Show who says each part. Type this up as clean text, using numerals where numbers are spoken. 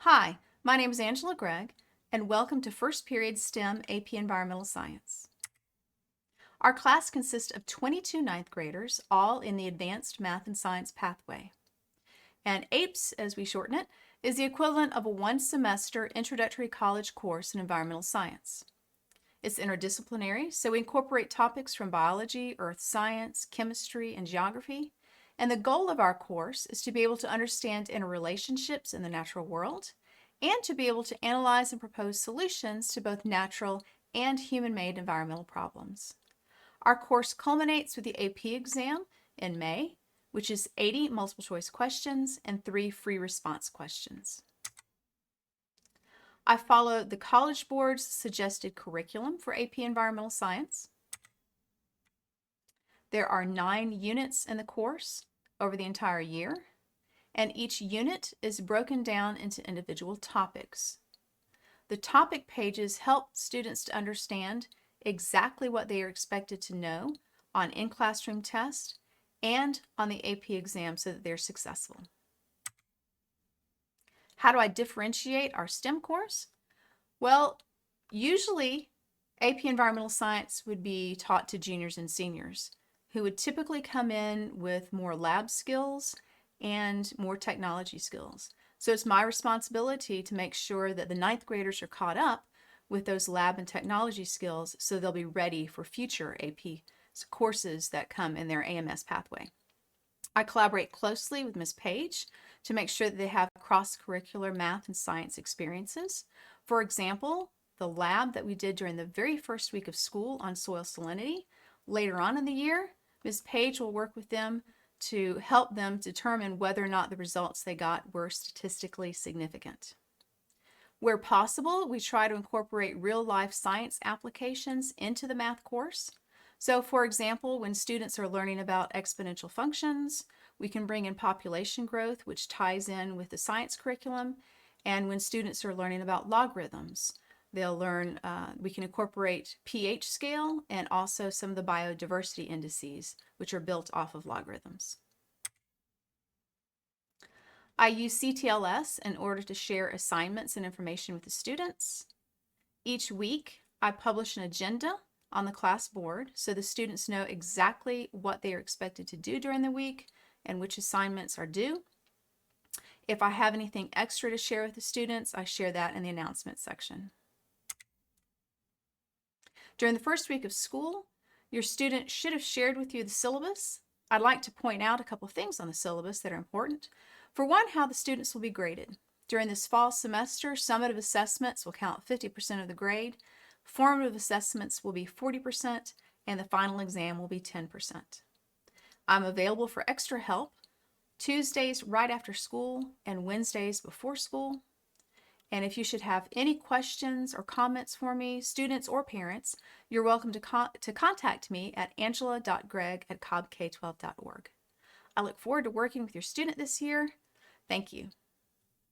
Speaker 1: Hi, my name is Angela Greig, and welcome to First Period STEM AP Environmental Science. Our class consists of 22 ninth graders, all in the Advanced Math and Science pathway. And APES, as we shorten it, is the equivalent of a one-semester introductory college course in environmental science. It's interdisciplinary, so we incorporate topics from biology, earth science, chemistry, and geography. And the goal of our course is to be able to understand interrelationships in the natural world and to be able to analyze and propose solutions to both natural and human-made environmental problems. Our course culminates with the AP exam in May, which is 80 multiple choice questions and 3 free response questions. I follow the College Board's suggested curriculum for AP Environmental Science. There are 9 units in the course over the entire year, and each unit is broken down into individual topics. The topic pages help students to understand exactly what they are expected to know on in-classroom tests and on the AP exam so that they're successful. How do I differentiate our STEM course? Well, usually AP Environmental Science would be taught to juniors and seniors who would typically come in with more lab skills and more technology skills. So it's my responsibility to make sure that the ninth graders are caught up with those lab and technology skills so they'll be ready for future AP courses that come in their AMS pathway. I collaborate closely with Ms. Page to make sure that they have cross-curricular math and science experiences. For example, the lab that we did during the very first week of school on soil salinity, later on in the year, Ms. Page will work with them to help them determine whether or not the results they got were statistically significant. Where possible, we try to incorporate real-life science applications into the math course. So for example, when students are learning about exponential functions, we can bring in population growth, which ties in with the science curriculum. And when students are learning about logarithms, they'll learn, we can incorporate pH scale and also some of the biodiversity indices, which are built off of logarithms. I use CTLS in order to share assignments and information with the students. Each week, I publish an agenda on the class board so the students know exactly what they are expected to do during the week and which assignments are due. If I have anything extra to share with the students, I share that in the announcement section. During the first week of school, your student should have shared with you the syllabus. I'd like to point out a couple things on the syllabus that are important. For one, how the students will be graded. During this fall semester, summative assessments will count 50% of the grade, formative assessments will be 40%, and the final exam will be 10%. I'm available for extra help Tuesdays right after school and Wednesdays before school. And if you should have any questions or comments for me, students or parents, you're welcome to contact me at angela.greig@cobbk12.org. I look forward to working with your student this year. Thank you.